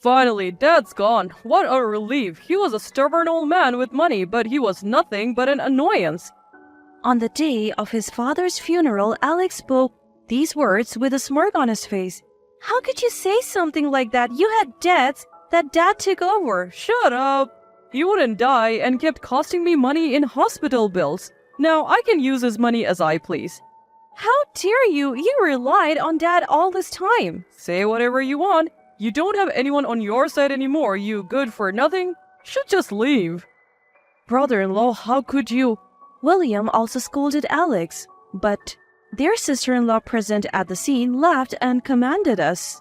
Finally, Dad's gone. What a relief. He was a stubborn old man with money, but he was nothing but an annoyance. On the day of his father's funeral, Alex spoke these words with a smirk on his face. How could you say something like that? You had debts that Dad took over. Shut up. He wouldn't die and kept costing me money in hospital bills. Now I can use his money as I please. How dare you? You relied on Dad all this time. Say whatever you want. You don't have anyone on your side anymore, you good for nothing. Should just leave. Brother-in-law, how could you? William also scolded Alex, but their sister-in-law present at the scene laughed and commanded us.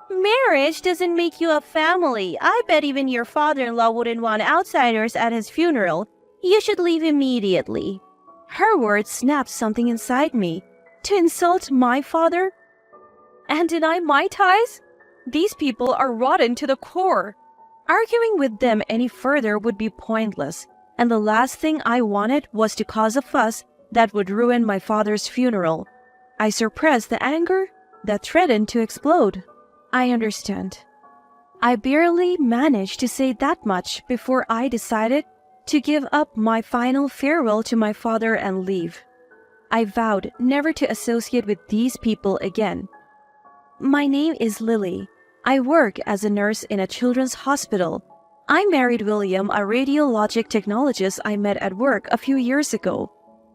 Marriage doesn't make you a family. I bet even your father-in-law wouldn't want outsiders at his funeral. You should leave immediately. Her words snapped something inside me. To insult my father? And deny my ties? These people are rotten to the core. Arguing with them any further would be pointless, and the last thing I wanted was to cause a fuss that would ruin my father's funeral. I suppressed the anger that threatened to explode. I understand. I barely managed to say that much before I decided to give up my final farewell to my father and leave. I vowed never to associate with these people again. My name is Lily. I work as a nurse in a children's hospital. I married William, a radiologic technologist I met at work a few years ago.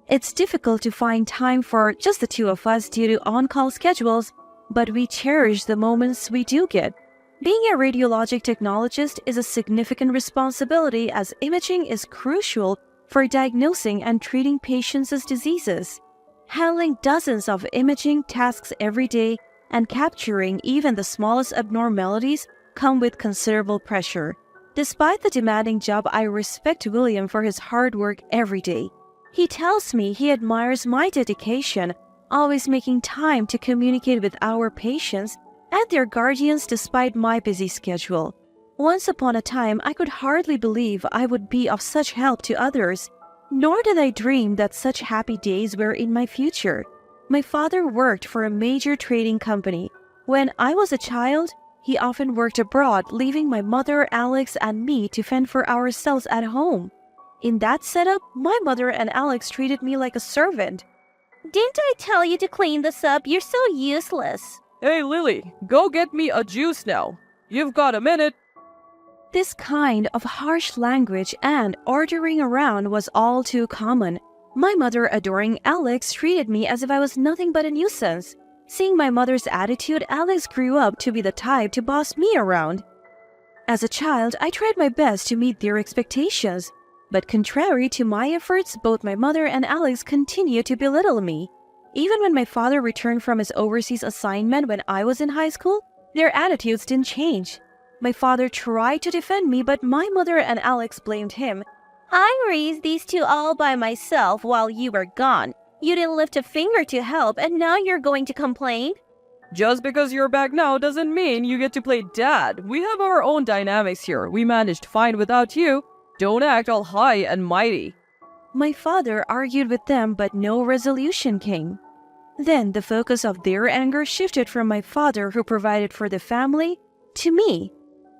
It's difficult to find time for just the two of us due to on-call schedules, but we cherish the moments we do get. Being a radiologic technologist is a significant responsibility as imaging is crucial for diagnosing and treating patients' diseases. Handling dozens of imaging tasks every day and capturing even the smallest abnormalities come with considerable pressure. Despite the demanding job, I respect William for his hard work every day. He tells me he admires my dedication, always making time to communicate with our patients and their guardians despite my busy schedule. Once upon a time, I could hardly believe I would be of such help to others, nor did I dream that such happy days were in my future. My father worked for a major trading company. When I was a child, he often worked abroad, leaving my mother, Alex, and me to fend for ourselves at home. In that setup, my mother and Alex treated me like a servant. Didn't I tell you to clean this up? You're so useless. Hey Lily, go get me a juice now. You've got a minute. This kind of harsh language and ordering around was all too common. My mother, adoring Alex, treated me as if I was nothing but a nuisance. Seeing my mother's attitude, Alex grew up to be the type to boss me around. As a child, I tried my best to meet their expectations, but contrary to my efforts, both my mother and Alex continued to belittle me. Even when my father returned from his overseas assignment when I was in high school, their attitudes didn't change. My father tried to defend me, but my mother and Alex blamed him. I raised these two all by myself while you were gone. You didn't lift a finger to help, and now you're going to complain? Just because you're back now doesn't mean you get to play dad. We have our own dynamics here. We managed fine without you. Don't act all high and mighty. My father argued with them, but no resolution came. Then the focus of their anger shifted from my father, who provided for the family, to me.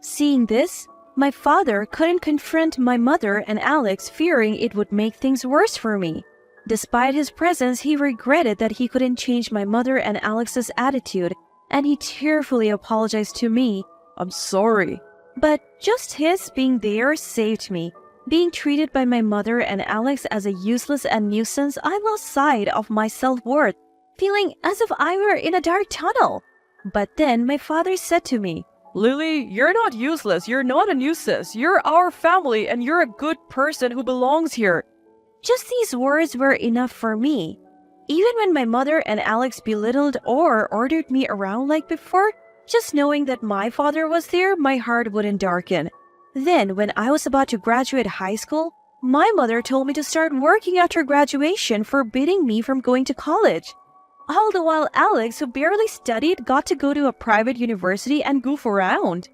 Seeing this, my father couldn't confront my mother and Alex, fearing it would make things worse for me. Despite his presence, he regretted that he couldn't change my mother and Alex's attitude, and he tearfully apologized to me. I'm sorry. But just his being there saved me. Being treated by my mother and Alex as a useless and nuisance, I lost sight of my self-worth, feeling as if I were in a dark tunnel. But then my father said to me, Lily, you're not useless. You're not a nuisance. You're our family and you're a good person who belongs here. Just these words were enough for me. Even when my mother and Alex belittled or ordered me around like before, just knowing that my father was there, my heart wouldn't darken. Then, when I was about to graduate high school, my mother told me to start working after graduation, forbidding me from going to college. All the while Alex, who barely studied, got to go to a private university and goof around.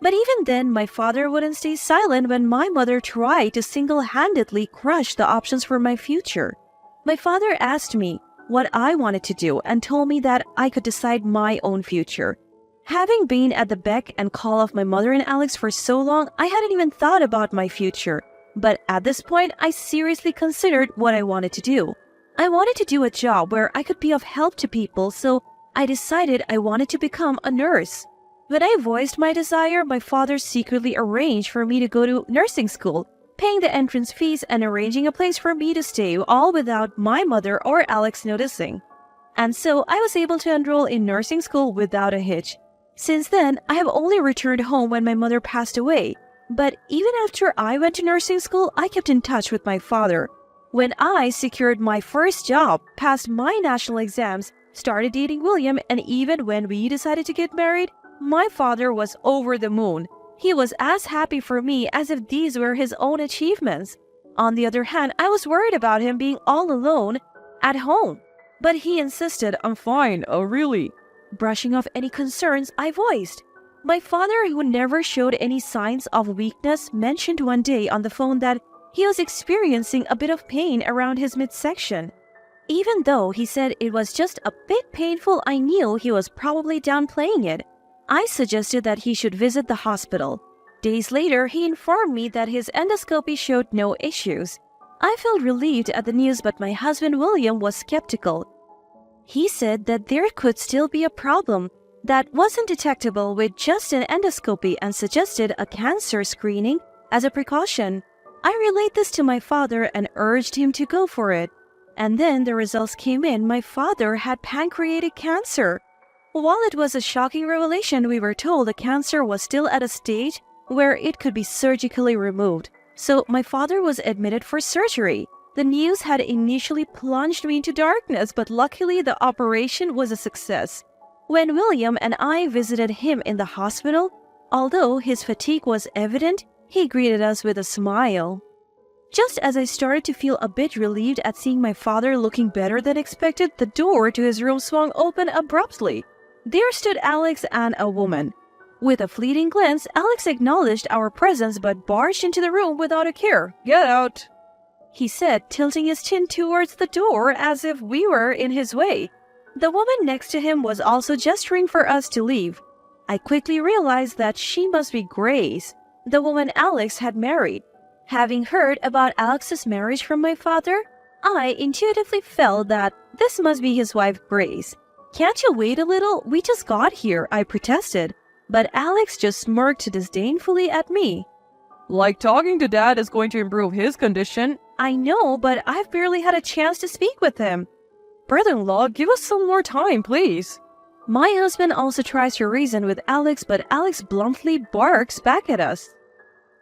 But even then, my father wouldn't stay silent when my mother tried to single-handedly crush the options for my future. My father asked me what I wanted to do and told me that I could decide my own future. Having been at the beck and call of my mother and Alex for so long, I hadn't even thought about my future. But at this point, I seriously considered what I wanted to do. I wanted to do a job where I could be of help to people, so I decided I wanted to become a nurse. When I voiced my desire, my father secretly arranged for me to go to nursing school, paying the entrance fees and arranging a place for me to stay, all without my mother or Alex noticing. And so I was able to enroll in nursing school without a hitch. Since then, I have only returned home when my mother passed away. But even after I went to nursing school, I kept in touch with my father. When I secured my first job, passed my national exams, started dating William, and even when we decided to get married, my father was over the moon. He was as happy for me as if these were his own achievements. On the other hand, I was worried about him being all alone at home. But he insisted, I'm fine, really. brushing off any concerns I voiced. My father, who never showed any signs of weakness, mentioned one day on the phone that he was experiencing a bit of pain around his midsection. Even though he said it was just a bit painful, I knew he was probably downplaying it. I suggested that he should visit the hospital. Days later, he informed me that his endoscopy showed no issues. I felt relieved at the news, but my husband William was skeptical. He said that there could still be a problem that wasn't detectable with just an endoscopy and suggested a cancer screening as a precaution. I relayed this to my father and urged him to go for it. And then the results came in. My father had pancreatic cancer. While it was a shocking revelation, we were told the cancer was still at a stage where it could be surgically removed. So my father was admitted for surgery. The news had initially plunged me into darkness, but luckily the operation was a success. When William and I visited him in the hospital, although his fatigue was evident, he greeted us with a smile. Just as I started to feel a bit relieved at seeing my father looking better than expected, the door to his room swung open abruptly. There stood Alex and a woman. With a fleeting glance, Alex acknowledged our presence but barged into the room without a care. Get out, he said, tilting his chin towards the door as if we were in his way. The woman next to him was also gesturing for us to leave. I quickly realized that she must be Grace, the woman Alex had married. Having heard about Alex's marriage from my father, I intuitively felt that this must be his wife Grace. Can't you wait a little? We just got here, I protested. But Alex just smirked disdainfully at me. Like talking to Dad is going to improve his condition. I know, but I've barely had a chance to speak with him. Brother-in-law, give us some more time, please. My husband also tries to reason with Alex, but Alex bluntly barks back at us.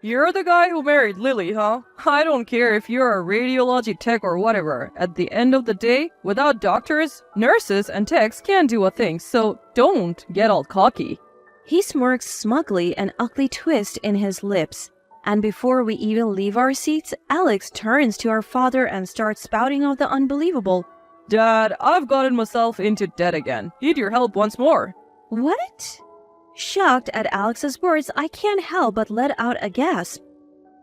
You're the guy who married Lily, huh? I don't care if you're a radiology tech or whatever. At the end of the day, without doctors, nurses, and techs can't do a thing, so don't get all cocky. He smirks smugly, an ugly twist in his lips. And before we even leave our seats, Alex turns to our father and starts spouting off the unbelievable. Dad, I've gotten myself into debt again. Need your help once more. What? Shocked at Alex's words, I can't help but let out a gasp.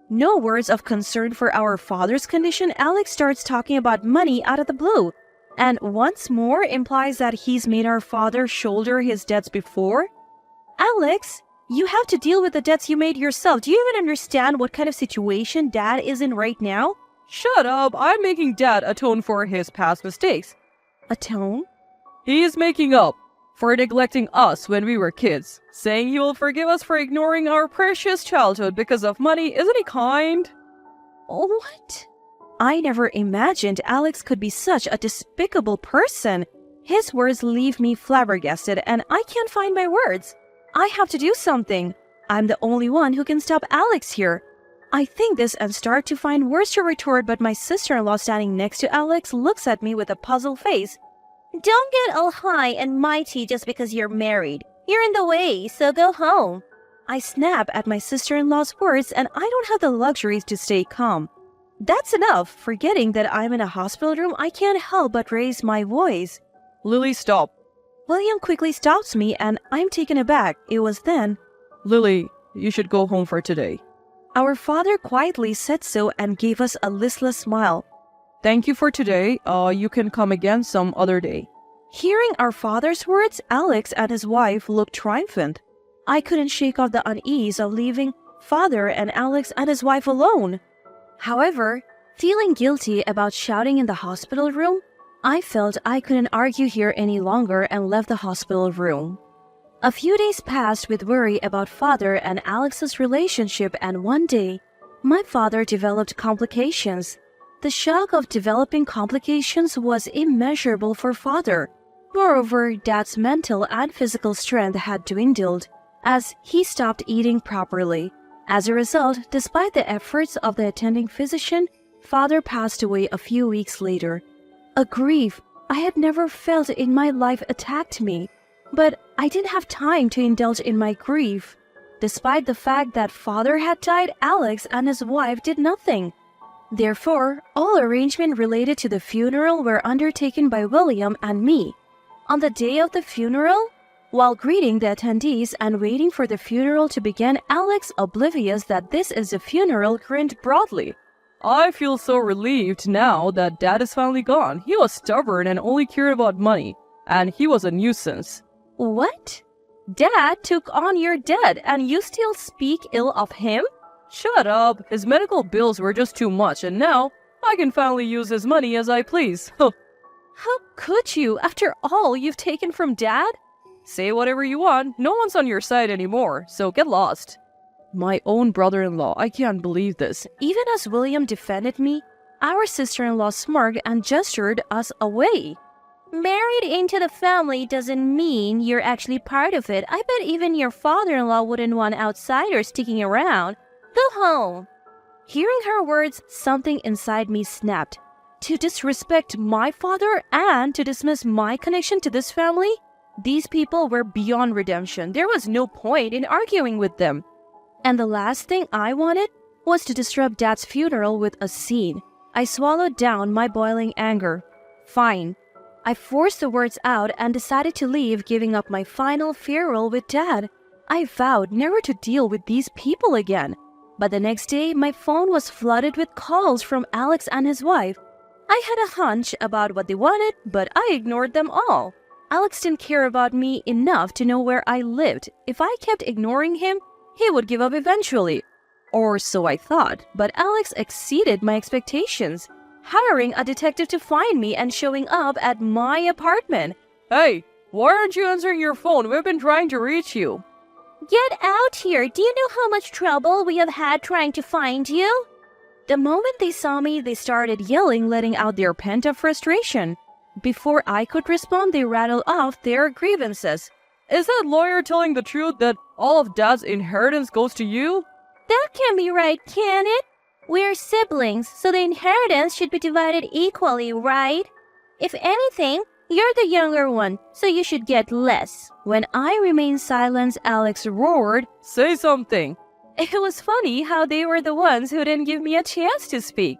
No words of concern for our father's condition, Alex starts talking about money out of the blue, and once more implies that he's made our father shoulder his debts before. Alex, you have to deal with the debts you made yourself. Do you even understand what kind of situation Dad is in right now? Shut up, I'm making Dad atone for his past mistakes. Atone? He is making up for neglecting us when we were kids, saying he will forgive us for ignoring our precious childhood because of money. Isn't he kind? What? I never imagined Alex could be such a despicable person. His words leave me flabbergasted, and I can't find my words. I have to do something. I'm the only one who can stop Alex here. I think this and start to find words to retort, but my sister-in-law standing next to Alex looks at me with a puzzled face. Don't get all high and mighty just because you're married. You're in the way, so go home. I snap at my sister-in-law's words, and I don't have the luxury to stay calm. That's enough. Forgetting that I'm in a hospital room, I can't help but raise my voice. Lily, stop. William quickly stops me, and I'm taken aback. It was then. Lily, you should go home for today. Our father quietly said so and gave us a listless smile. Thank you for today. You can come again some other day. Hearing our father's words, Alex and his wife looked triumphant. I couldn't shake off the unease of leaving father and Alex and his wife alone. However, feeling guilty about shouting in the hospital room, I felt I couldn't argue here any longer and left the hospital room. A few days passed with worry about father and Alex's relationship, and one day, my father developed complications. The shock of developing complications was immeasurable for father. Moreover, dad's mental and physical strength had dwindled as he stopped eating properly. As a result, despite the efforts of the attending physician, father passed away a few weeks later. A grief I had never felt in my life attacked me, but I didn't have time to indulge in my grief. Despite the fact that father had died, Alex and his wife did nothing. Therefore, all arrangements related to the funeral were undertaken by William and me. On the day of the funeral, while greeting the attendees and waiting for the funeral to begin, Alex, oblivious that this is a funeral, grinned broadly. I feel so relieved now that Dad is finally gone. He was stubborn and only cared about money, and he was a nuisance. What? Dad took on your debt and you still speak ill of him? Shut up. His medical bills were just too much, and now I can finally use his money as I please. How could you, after all you've taken from Dad? Say whatever you want. No one's on your side anymore, so get lost. My own brother-in-law, I can't believe this. Even as William defended me, our sister-in-law smirked and gestured us away. Married into the family doesn't mean you're actually part of it. I bet even your father-in-law wouldn't want outsiders sticking around. Go home. Hearing her words, something inside me snapped. To disrespect my father and to dismiss my connection to this family? These people were beyond redemption. There was no point in arguing with them. And the last thing I wanted was to disrupt Dad's funeral with a scene. I swallowed down my boiling anger. Fine. I forced the words out and decided to leave, giving up my final farewell with Dad. I vowed never to deal with these people again. But the next day, my phone was flooded with calls from Alex and his wife. I had a hunch about what they wanted, but I ignored them all. Alex didn't care about me enough to know where I lived. If I kept ignoring him, he would give up eventually. Or so I thought, but Alex exceeded my expectations, hiring a detective to find me and showing up at my apartment. Hey, why aren't you answering your phone? We've been trying to reach you. Get out here. Do you know how much trouble we have had trying to find you? The moment they saw me, they started yelling, letting out their pent-up frustration. Before I could respond, they rattled off their grievances. Is that lawyer telling the truth that all of Dad's inheritance goes to you? That can't be right, can it? We're siblings, so the inheritance should be divided equally, right? If anything, you're the younger one, so you should get less. When I remained silent, Alex roared, Say something. It was funny how they were the ones who didn't give me a chance to speak.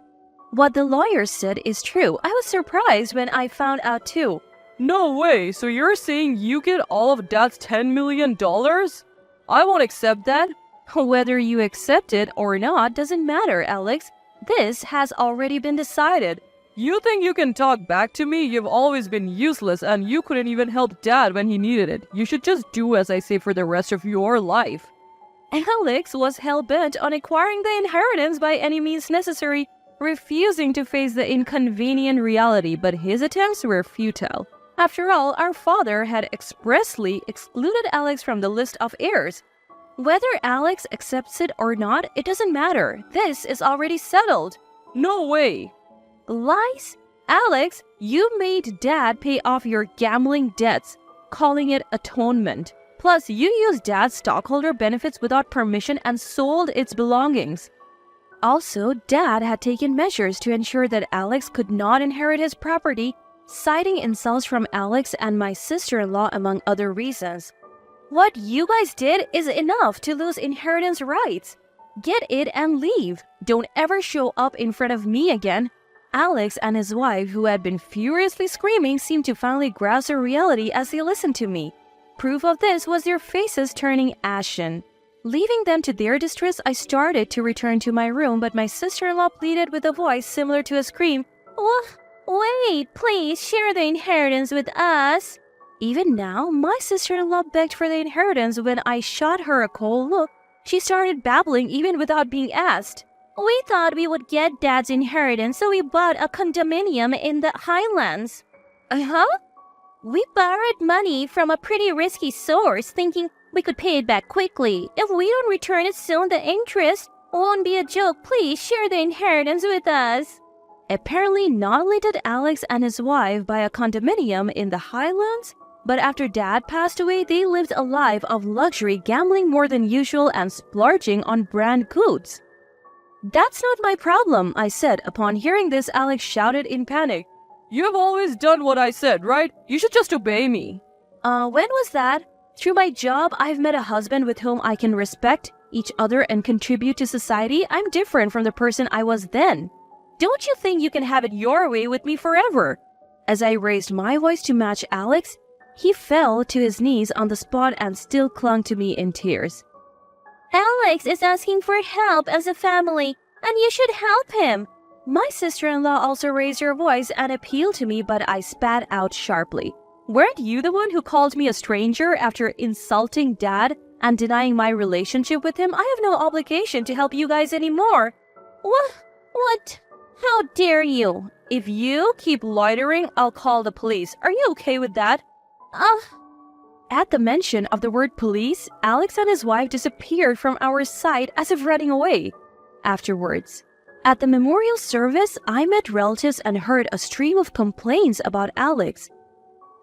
What the lawyer said is true. I was surprised when I found out too. No way. So you're saying you get all of Dad's $10 million? I won't accept that. Whether you accept it or not doesn't matter, Alex. This has already been decided. You think you can talk back to me? You've always been useless and you couldn't even help Dad when he needed it. You should just do as I say for the rest of your life. Alex was hell-bent on acquiring the inheritance by any means necessary, refusing to face the inconvenient reality, but his attempts were futile. After all, our father had expressly excluded Alex from the list of heirs. Whether Alex accepts it or not, it doesn't matter. This is already settled. No way. Lies? Alex, you made Dad pay off your gambling debts, calling it atonement. Plus, you used Dad's stockholder benefits without permission and sold its belongings. Also, Dad had taken measures to ensure that Alex could not inherit his property, citing insults from Alex and my sister-in-law among other reasons. What you guys did is enough to lose inheritance rights. Get it and leave. Don't ever show up in front of me again. Alex and his wife, who had been furiously screaming, seemed to finally grasp the reality as they listened to me. Proof of this was their faces turning ashen. Leaving them to their distress, I started to return to my room, but my sister-in-law pleaded with a voice similar to a scream, Wait, please share the inheritance with us. Even now, my sister-in-law begged for the inheritance when I shot her a cold look. She started babbling even without being asked. We thought we would get Dad's inheritance, so we bought a condominium in the Highlands. Uh-huh? We borrowed money from a pretty risky source, thinking we could pay it back quickly. If we don't return it soon, the interest won't be a joke. Please share the inheritance with us. Apparently, not only did Alex and his wife buy a condominium in the Highlands, but after Dad passed away, they lived a life of luxury, gambling more than usual and splurging on brand goods. That's not my problem, I said. Upon hearing this, Alex shouted in panic. You've always done what I said, right? You should just obey me. When was that? Through my job, I've met a husband with whom I can respect each other and contribute to society. I'm different from the person I was then. Don't you think you can have it your way with me forever? As I raised my voice to match Alex, he fell to his knees on the spot and still clung to me in tears. Alex is asking for help as a family, and you should help him. My sister-in-law also raised her voice and appealed to me, but I spat out sharply. Weren't you the one who called me a stranger after insulting Dad and denying my relationship with him? I have no obligation to help you guys anymore. What? How dare you? If you keep loitering, I'll call the police. Are you okay with that? At the mention of the word police, Alex and his wife disappeared from our sight as if running away. Afterwards, at the memorial service, I met relatives and heard a stream of complaints about Alex.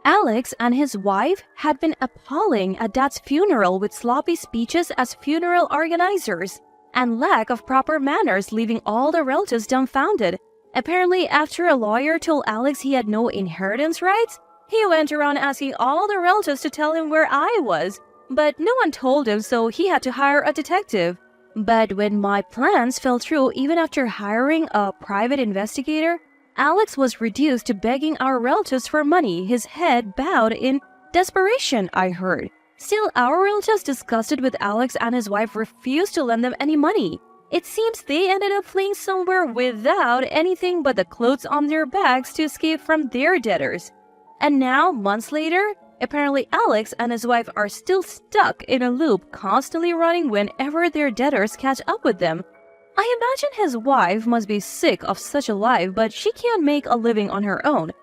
Alex and his wife had been appalling at Dad's funeral with sloppy speeches as funeral organizers and lack of proper manners, leaving all the relatives dumbfounded. Apparently, after a lawyer told Alex he had no inheritance rights, he went around asking all the relatives to tell him where I was, but no one told him, so he had to hire a detective. But when my plans fell through, even after hiring a private investigator, Alex was reduced to begging our relatives for money, his head bowed in desperation, I heard. Still, our relatives, disgusted with Alex and his wife, refused to lend them any money. It seems they ended up fleeing somewhere without anything but the clothes on their backs to escape from their debtors. And now, months later, apparently Alex and his wife are still stuck in a loop, constantly running whenever their debtors catch up with them. I imagine his wife must be sick of such a life, but she can't make a living on her own.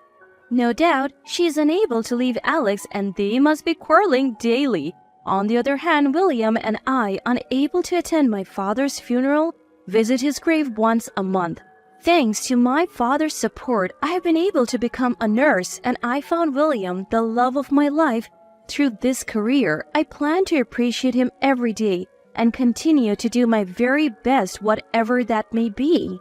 No doubt, she is unable to leave Alex and they must be quarreling daily. On the other hand, William and I, unable to attend my father's funeral, visit his grave once a month. Thanks to my father's support, I have been able to become a nurse, and I found William the love of my life. Through this career, I plan to appreciate him every day and continue to do my very best, whatever that may be.